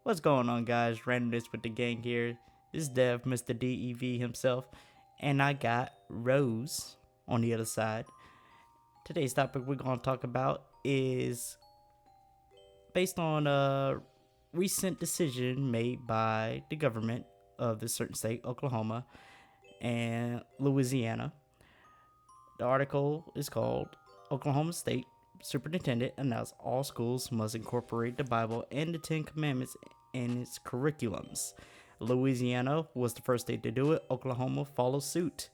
What's going on, guys? Randomness with the gang here. This is Dev, Mr. DEV himself, and I got Rose on the other side. Today's topic we're going to talk about is based on a recent decision made by the government of the certain state, Oklahoma and Louisiana. The article is called Oklahoma State Superintendent announced all schools must incorporate the Bible and the Ten Commandments in its curriculums. Louisiana was the first state to do it. Oklahoma follows suit.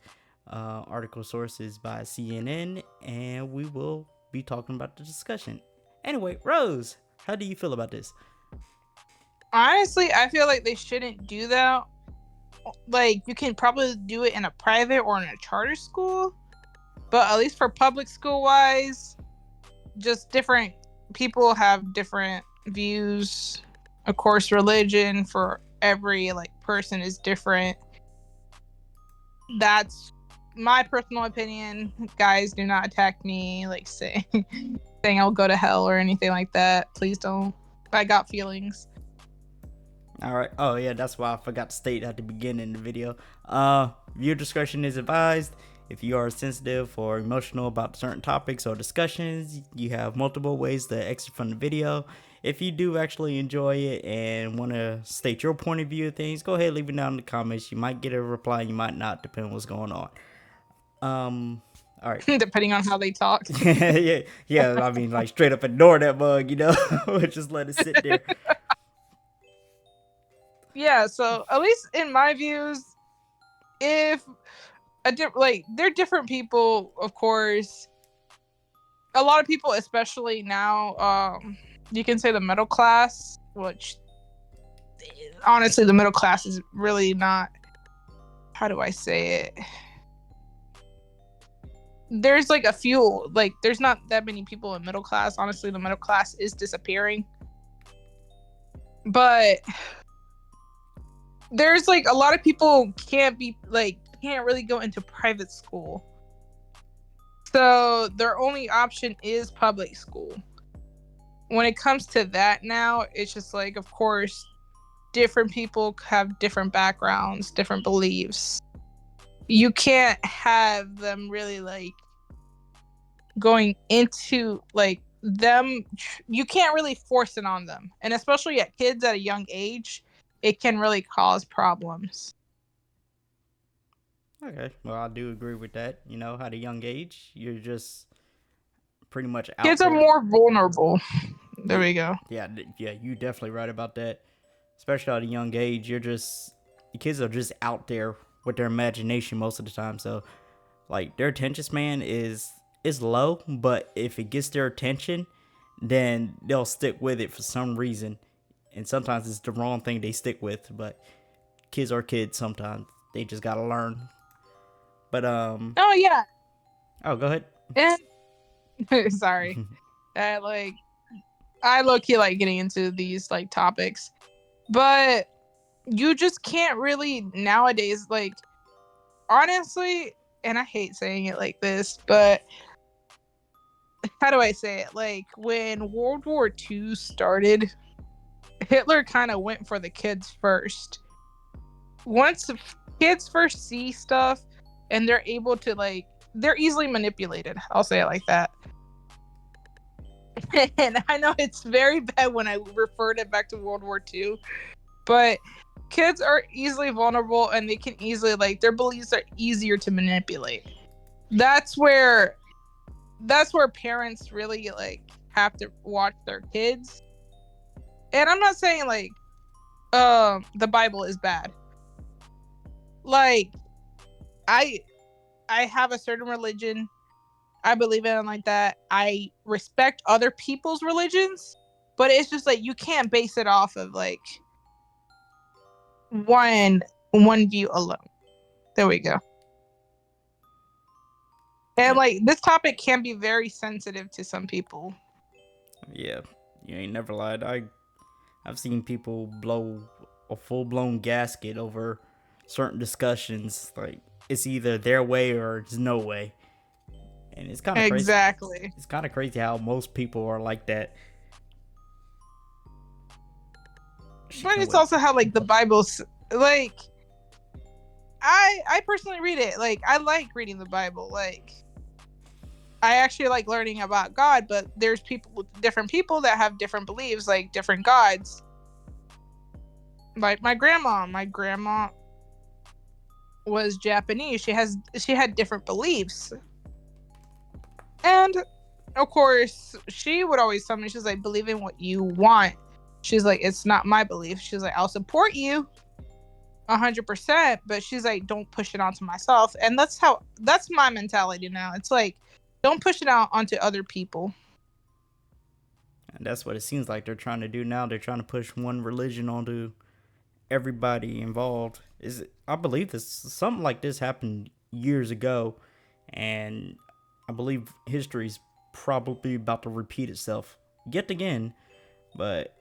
Article source is by CNN, and we will be talking about the discussion. Anyway, Rose, how do you feel about this? Honestly, I feel like they shouldn't do that. Like, you can probably do it in a private or in a charter school, but at least for public school wise, just different people have different views. Of course, religion for every person is different. That's my personal opinion. Guys, do not attack me saying I'll go to hell or anything like that. Please don't. I got feelings. All right. Oh yeah, that's why I forgot to state at the beginning of the video. Viewer discretion is advised. If you are sensitive or emotional about certain topics or discussions, you have multiple ways to exit from the video. If you do actually enjoy it and want to state your point of view of things, go ahead, leave it down in the comments. You might get a reply, you might not, depending on what's going on. All right. Depending on how they talk. yeah. I mean, straight up ignore that bug, just let it sit there. Yeah, so at least in my views, if they're different people, of course. A lot of people, especially now, you can say the middle class, which honestly the middle class is really not, how do I say it? There's a few, there's not that many people in middle class. Honestly, the middle class is disappearing. But there's a lot of people can't really go into private school. So their only option is public school. When it comes to that now, it's just of course, different people have different backgrounds, different beliefs. You can't have them really going into them. You can't really force it on them. And especially at kids at a young age, it can really cause problems. Okay, well, I do agree with that. At a young age, you're just pretty much out Kids there. are more vulnerable. There we go. Yeah, you definitely right about that. Especially at a young age, the kids are just out there with their imagination most of the time. So, their attention span is low, but if it gets their attention, then they'll stick with it for some reason. And sometimes it's the wrong thing they stick with, but kids are kids sometimes. They just gotta learn. But Oh yeah. Oh, go ahead. And sorry. I low-key getting into these topics. But you just can't really nowadays, honestly, and I hate saying it like this, but how do I say it? When World War II started, Hitler kind of went for the kids first. Once kids first see stuff and they're able to they're easily manipulated. I'll say it like that. And I know it's very bad when I referred it back to World War II, but kids are easily vulnerable and they can easily their beliefs are easier to manipulate. That's where parents really have to watch their kids. And I'm not saying the Bible is bad. I have a certain religion. I believe in it that. I respect other people's religions, but it's just you can't base it off of one view alone. There we go. And this topic can be very sensitive to some people. Yeah, you ain't never lied. I've seen people blow a full-blown gasket over certain discussions. It's either their way or it's no way. And it's kind of crazy. Exactly. It's kind of crazy how most people are like that. She But can it's wait. also how like the Bible's like I personally read it. Like I like reading the Bible. Like I actually like learning about God, but there's different people that have different beliefs, like different gods. Like my grandma was Japanese. She had different beliefs. And of course, she would always tell me, she's like, believe in what you want. She's like, it's not my belief. She's like, I'll support you 100%, but she's like, don't push it onto myself. And that's my mentality now. It's like, don't push it out onto other people. And that's what it seems like they're trying to do now. They're trying to push one religion onto everybody involved. Is I believe this something like this happened years ago, and I believe history's probably about to repeat itself yet again. But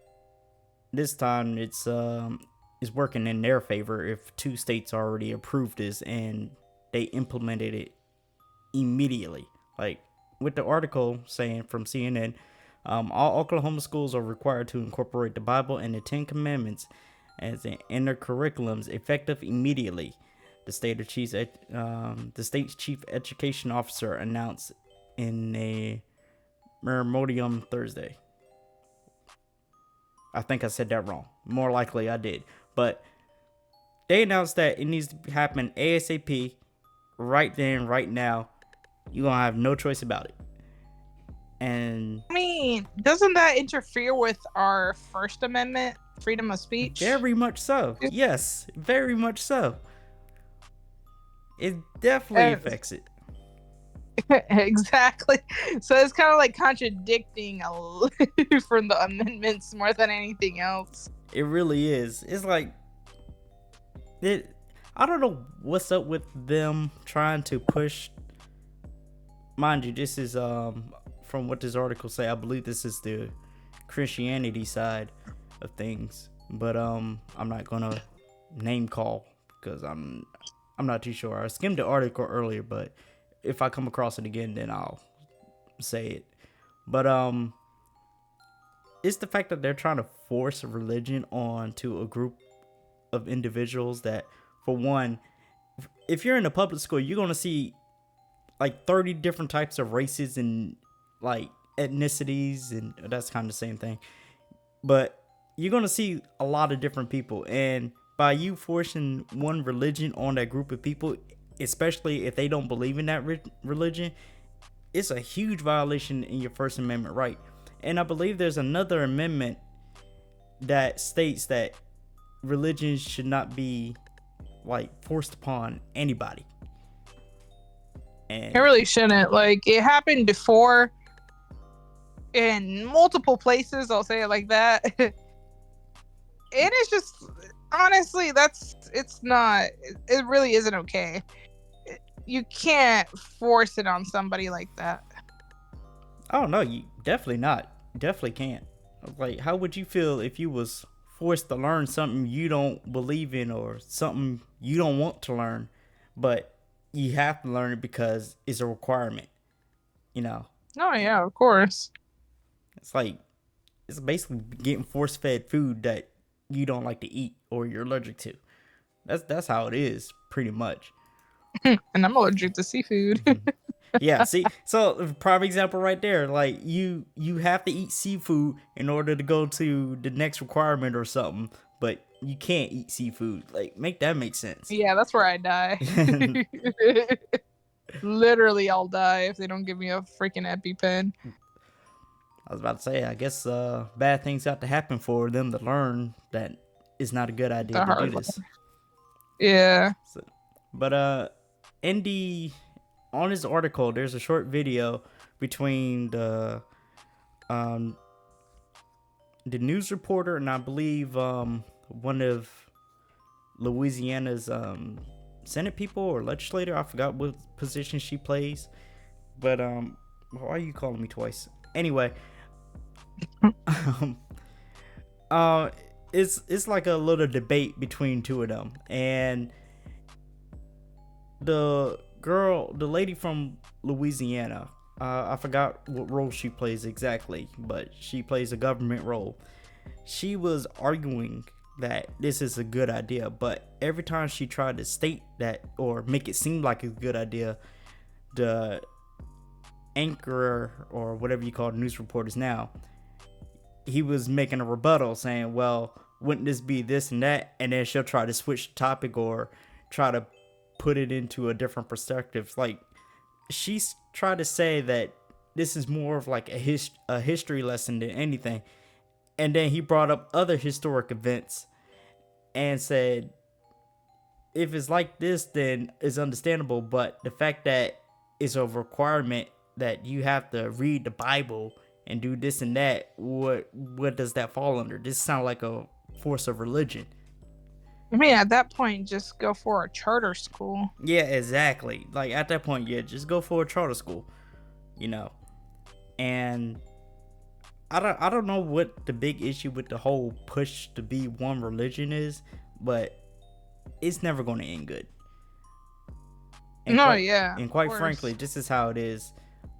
this time it's working in their favor if two states already approved this and they implemented it immediately. Like with the article saying from CNN, all Oklahoma schools are required to incorporate the Bible and the Ten Commandments as in their curriculums effective immediately. The state's chief education officer announced in a memorandum Thursday. I think I said that wrong. More likely I did, but they announced that it needs to happen ASAP, right then, right now. You're gonna have no choice about it. And I mean, doesn't that interfere with our First Amendment, freedom of speech? very much so. Yes, very much so. It definitely Uh, affects it. exactly. So it's kind of like contradicting from the amendments more than anything else. It really is. It's like it. I don't know what's up with them trying to push. Mind you, this is from what this article say. I believe this is the Christianity side of things, but I'm not gonna name call because I'm not too sure. I skimmed the article earlier, but if I come across it again, then I'll say it. But it's the fact that they're trying to force religion onto a group of individuals that, for one, if you're in a public school, you're gonna see like 30 different types of races and like ethnicities, and that's kind of the same thing. But you're gonna see a lot of different people, and by you forcing one religion on that group of people, especially if they don't believe in that religion, it's a huge violation in your First Amendment right. And I believe there's another amendment that states that religions should not be like forced upon anybody. It And really shouldn't. Like it happened before in multiple places. I'll say it like that. And it's just honestly, it's not. It really isn't okay. You can't force it on somebody like that. oh no, you definitely not. Definitely can't. Like, how would you feel if you was forced to learn something you don't believe in or something you don't want to learn, but you have to learn it because it's a requirement? You know, Oh yeah, of course. it's like it's basically getting force fed food that you don't like to eat or you're allergic to. That's how it is, pretty much. And I'm allergic to seafood. Yeah, see, so prime example right there. Like you have to eat seafood in order to go to the next requirement or something, but you can't eat seafood. Like, make that make sense. Yeah, that's where I die. I Literally, I'll die if they don't give me a freaking EpiPen. was about to say, I guess bad things have to happen for them to learn that it's not a good idea The to do hard this. one. Yeah. So, but in the on this article, there's a short video between um the news reporter and I believe one of Louisiana's Senate people or legislator. I forgot what position she plays, but why are you calling me twice? Anyway, um, uh, it's like a little debate between two of them, and the lady from Louisiana. I forgot what role she plays exactly, but she plays a government role. she was arguing that this is a good idea, but every time she tried to state that or make it seem like a good idea, the anchor or whatever you call news reporters now, he was making a rebuttal saying, well, wouldn't this be this and that? And then she'll try to switch the topic or try to put it into a different perspective. Like, she's tried to say that this is more of like a history lesson than anything. And then he brought up other historic events and said, if it's like this, then it's understandable. But the fact that it's a requirement that you have to read the Bible and do this and that, what does that fall under? This sounds like a force of religion. I mean, at that point, just go for a charter school. Yeah, exactly. Like at that point, yeah, just go for a charter school, you know. And I don't know what the big issue with the whole push to be one religion is, but it's never going to end good. And and quite frankly, this is how it is.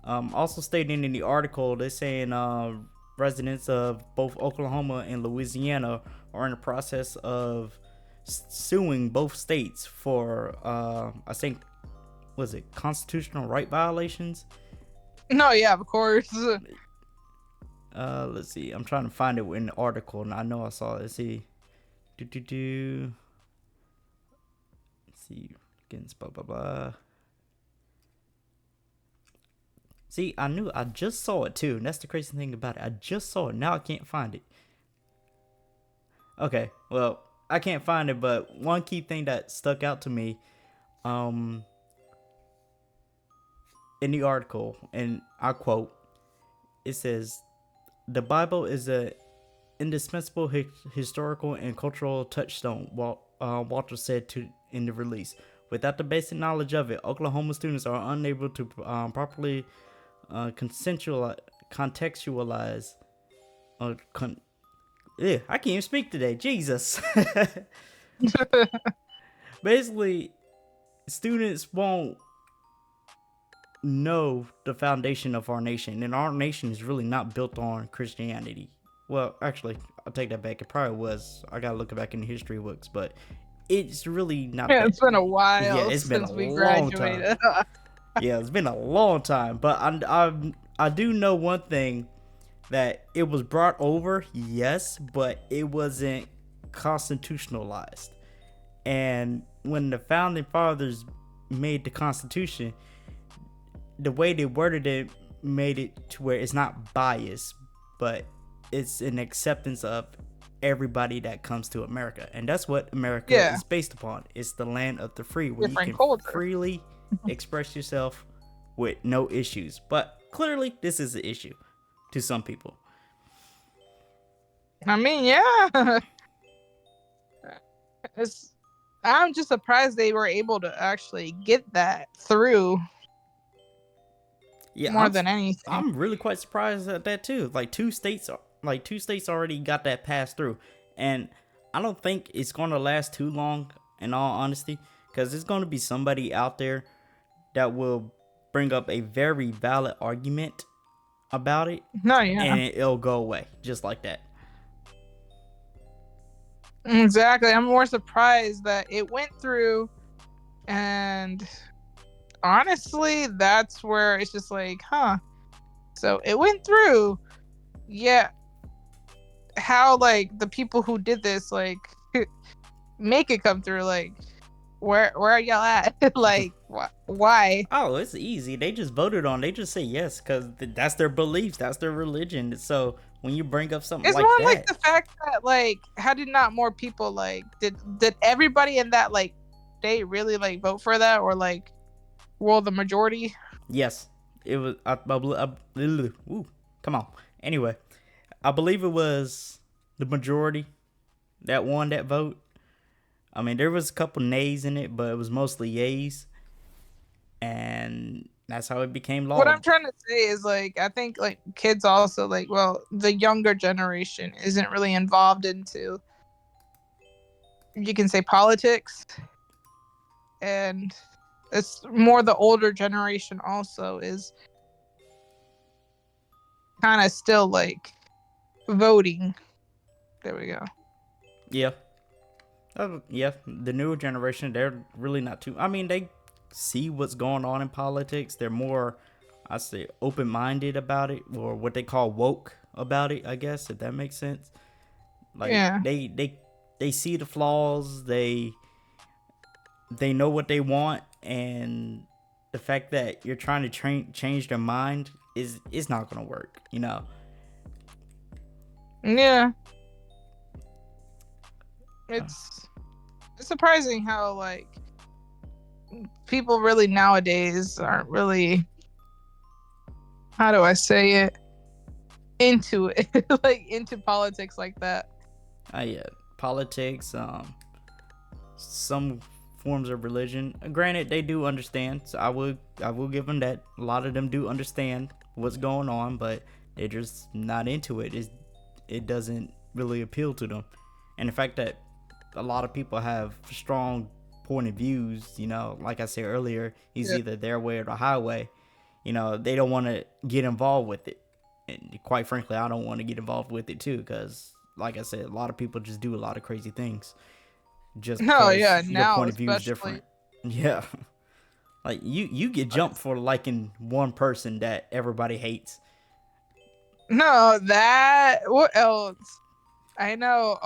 Also stating in the article, they're saying residents of both Oklahoma and Louisiana are in the process of suing both states for, I think, was it constitutional right violations? No, yeah, of course. Let's see. I'm trying to find it in the article, and I know I saw it. Let's see. Let's see. Against blah blah blah. See, I just saw it too, and that's the crazy thing about it. I just saw it. Now I can't find it. Okay, well, I can't find it, but one key thing that stuck out to me, in the article, and I quote, it says, "The Bible is a indispensable historical and cultural touchstone," Walter said in the release. "Without the basic knowledge of it, Oklahoma students are unable to properly contextualize. I can't even speak today. Jesus. Basically, students won't know the foundation of our nation, and our nation is really not built on Christianity. Well, actually, I'll take that back. It probably was. I gotta look back in the history books, but it's really not. Yeah, it's been a while. Yeah, it's been since a we long graduated. time. Yeah, it's been a long time. But I do know one thing, that it was brought over, yes, but it wasn't constitutionalized. And when the founding fathers made the Constitution, the way they worded it made it to where it's not biased, but it's an acceptance of everybody that comes to America. And that's what America is based upon. It's the land of the free, where Different you can culture. freely express yourself with no issues. But clearly, this is an issue to some people. I mean, yeah. I'm just surprised they were able to actually get that through. Yeah, more than anything. I'm really quite surprised at that too. Like two states already got that passed through, and I don't think it's gonna last too long. In all honesty, because there's gonna be somebody out there that will bring up a very valid argument about it, and it'll go away just like that. Exactly. I'm more surprised that it went through, and honestly, that's where it's just like, huh. So it went through. Yeah. How, like, the people who did this, like, make it come through, like, where are y'all at? Like, why? Oh, it's easy. They just voted on. They just say yes because that's their beliefs. That's their religion. So when you bring up something it's like more that, like the fact that, like, how did not more people, like, did everybody in that, like, state really, like, vote for that, or, like, well, the majority? Yes, it was. Ooh, come on. Anyway, I believe it was the majority that won that vote. I mean, there was a couple nays in it, but it was mostly yays, and that's how it became law. What I'm trying to say is, like, I think, like, kids also, like, well, the younger generation isn't really involved into, you can say, politics, and it's more the older generation also is kind of still, like, voting. There we go. Yeah. Yeah, the newer generation, they're really not too. I mean, they see what's going on in politics. They're more, I say, open-minded about it, or what they call woke about it. I guess, if that makes sense. Like Yeah. they see the flaws. They know what they want, and the fact that you're trying to change their mind is not gonna work. You know. Yeah. It's surprising how like people really nowadays aren't really, how do I say it, into it, like into politics like that. Yeah, politics. Some forms of religion. Granted, they do understand. So I will give them that. A lot of them do understand what's going on, but they're just not into it. It doesn't really appeal to them, and the fact that a lot of people have strong point of views. You know, like I said earlier, is Yeah. either their way or the highway. You know, they don't want to get involved with it, and quite frankly, I don't want to get involved with it too, because like I said, a lot of people just do a lot of crazy things just No, because yeah, your now point of view is especially. different. Yeah. Like you get jumped for liking one person that everybody hates. No, that, what else? I know,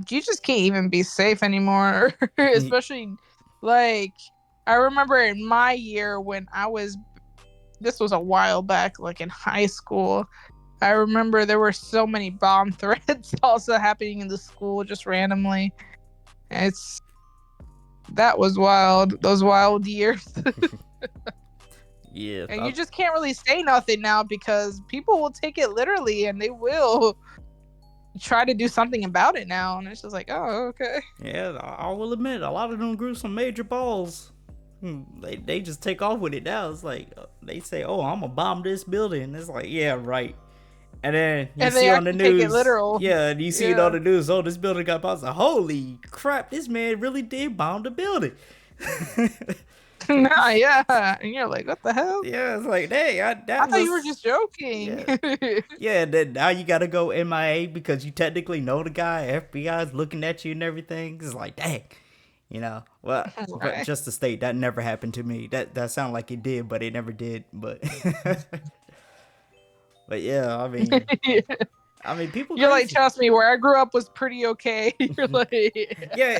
you just can't even be safe anymore. Especially like I remember in my year when I was, this was a while back, like in high school. I remember there were so many bomb threats also happening in the school just randomly. It's that was wild. Those wild years. Yeah. And you just can't really say nothing now because people will take it literally and they will try to do something about it now. And it's just like, oh, okay. Yeah, I will admit, a lot of them grew some major balls. They just take off with it now. It's like they say, "Oh, I'm gonna bomb this building." It's like, yeah, right. And then you And they see on the actually take it news, literal. yeah, and you see it on Yeah. the news. Oh, this building got bombed. Like, holy crap! This man really did bomb the building. Nah, yeah. And you're like, what the hell? Yeah, it's like, hey, I that thought you were was just joking. yeah. Yeah, then now you gotta go MIA because you technically know the guy. FBI's looking at you and everything. It's like, dang, you know. Well, but Right. just to state, that never happened to me. That sounded like it did, but it never did. But but yeah, I mean, people You're like, crazy. trust me, where I grew up was pretty okay. You're like, Yeah,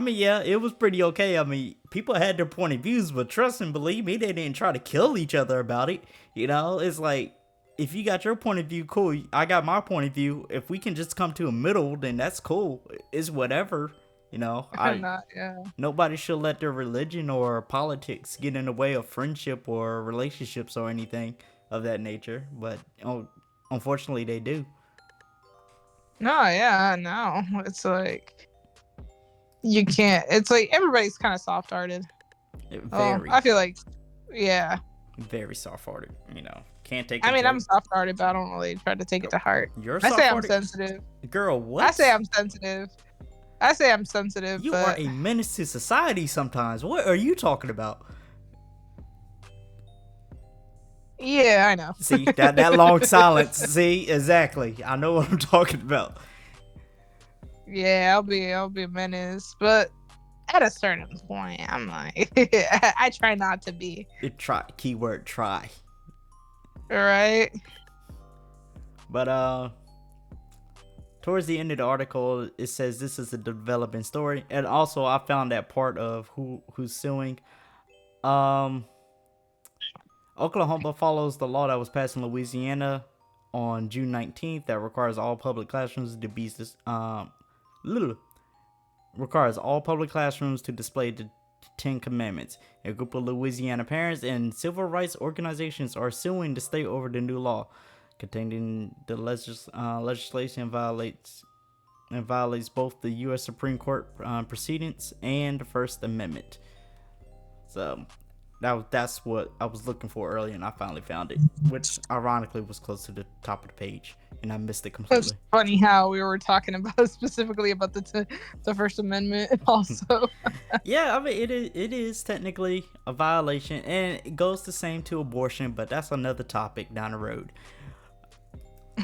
yeah, it was pretty okay. I mean, people had their point of views, but trust and believe me, they didn't try to kill each other about it. You know, it's like, if you got your point of view, cool. I got my point of view. If we can just come to a middle, then that's cool. It's whatever. You know, not, yeah. nobody should let their religion or politics get in the way of friendship or relationships or anything of that nature. But unfortunately, they do. No, yeah, no. It's like, you can't. It's like everybody's kind of soft hearted. Oh, Very, I feel like, yeah. very soft-hearted. You know, can't take I a mean, I'm joke. soft hearted, but I don't really try to take it to heart. You're I say I'm soft-hearted, sensitive. girl. What? I say I'm sensitive. I say I'm sensitive, You are but a menace to society sometimes. What are you talking about? yeah, I know. See, that long silence. See, exactly. I know what I'm talking about. Yeah, I'll be a menace, but at a certain point, I'm like, I try not to be. Keyword try. All right. But towards the end of the article, it says this is a developing story, and also I found that part of who's suing. Um, Oklahoma follows the law that was passed in Louisiana on June 19th that requires all public classrooms to be requires all public classrooms to display the Ten Commandments. A group of Louisiana parents and civil rights organizations are suing the state over the new law, containing the legislation violates both the U.S. Supreme Court proceedings and the First Amendment. So that's what I was looking for earlier, and I finally found it, which ironically was close to the top of the page, and I missed it It's completely. funny how we were talking about specifically about the First Amendment also. Yeah, I mean it is technically a violation, and it goes the same to abortion, but that's another topic down the road.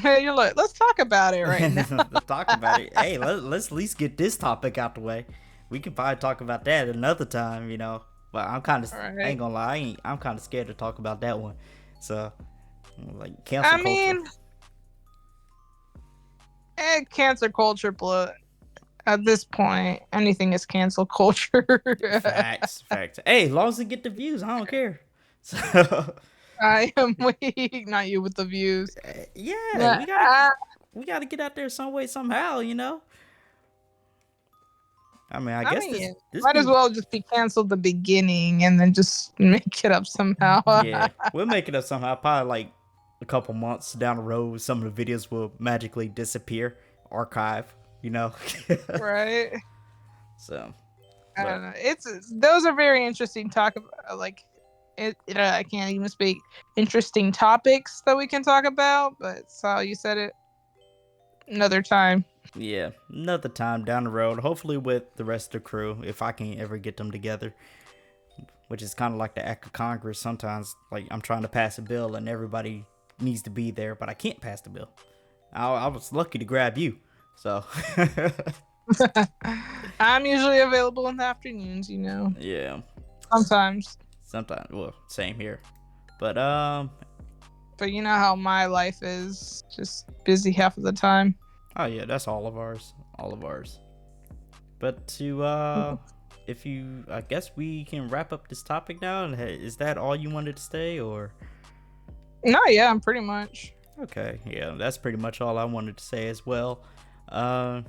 You're like, let's talk about it right now. Let's talk about it. Hey, let's at least get this topic out the way. We can probably talk about that another time, you know. But I'm kind of, All I right. ain't gonna lie, I'm kind of scared to talk about that one. So, like, cancel I culture. mean, cancer culture, but at this point, anything is cancel culture. Facts, facts. Hey, as long as it get the views, I don't care. So, I am weak, not you with the views. yeah, Nah, we gotta get out there some way somehow, you know. I mean, I I guess mean, this might as be well just be canceled the beginning and then just make it up somehow. yeah, we'll make it up somehow. Probably like a couple months down the road, some of the videos will magically disappear, archive, you know. Right? So, I but don't know. It's those are very interesting talk about like I can't even speak interesting topics that we can talk about, but so you said it another time. yeah, another time down the road, hopefully with the rest of the crew, if I can ever get them together. Which is kind of like the act of Congress. Sometimes, like I'm trying to pass a bill and everybody needs to be there, but I can't pass the bill. I was lucky to grab you, so I'm usually available in the afternoons, you know. yeah. Sometimes. Sometimes, well, same here. But But you know how my life is, just busy half of the time. oh yeah, that's all of ours, all of ours. But to if you, I guess we can wrap up this topic now. And is that all you wanted to say, or? No, yeah, I'm pretty much. Okay, yeah, that's pretty much all I wanted to say as well. Uh,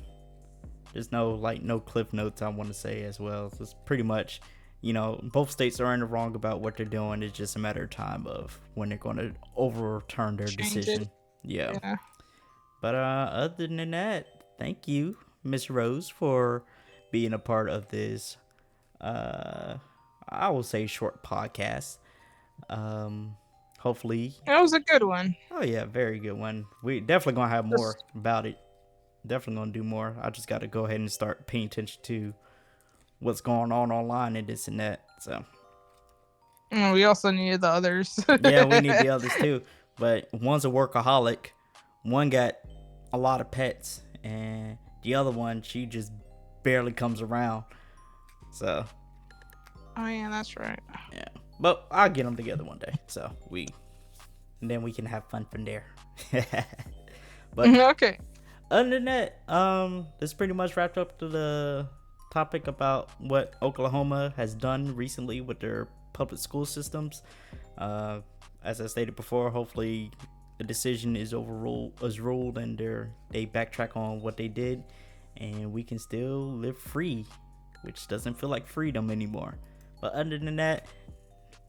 there's no cliff notes I want to say as well. So it's pretty much, you know, both states are in the wrong about what they're doing. It's just a matter of time of when they're going to overturn their Change it. decision. Yeah. Yeah. But other than that, thank you, Miss Rose, for being a part of this. Uh, I will say short podcast. Um, hopefully, It was a good one. oh yeah, very good one. We definitely gonna have more Just, about it. Definitely gonna do more. I just got to go ahead and start paying attention to what's going on online and this and that. So we also needed the others. yeah, we need the others too. But one's a workaholic. One got a lot of pets, and the other one she just barely comes around. So Oh yeah, that's right. yeah, but I'll get them together one day. So and then we can have fun from there. But Okay. other than that, this pretty much wrapped up to the topic about what Oklahoma has done recently with their public school systems. Uh, as I stated before, hopefully the decision is ruled, and they backtrack on what they did, and we can still live free, which doesn't feel like freedom anymore. But other than that,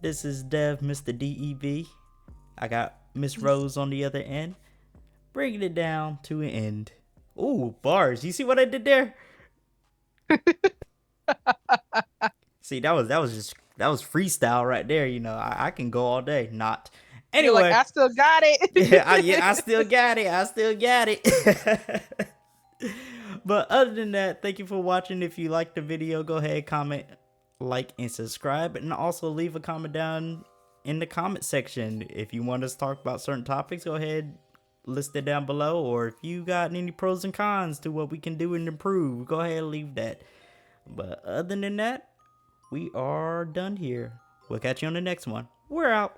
this is Dev, Mr. DEV. I got Miss Rose on the other end, bringing it down to an end. Ooh, bars. You see what I did there? See, that was freestyle right there. You know, I can go all day. Not You're like, anyway. I still got Yeah, I it. still got it. I still got it. But other than that, thank you for watching. If you liked the video, go ahead, comment, like, and subscribe, and also leave a comment down in the comment section. If you want us to talk about certain topics, go ahead, list it down below. Or if you got any pros and cons to what we can do and improve, go ahead and leave that. But other than that, we are done here. We'll catch you on the next one. We're out.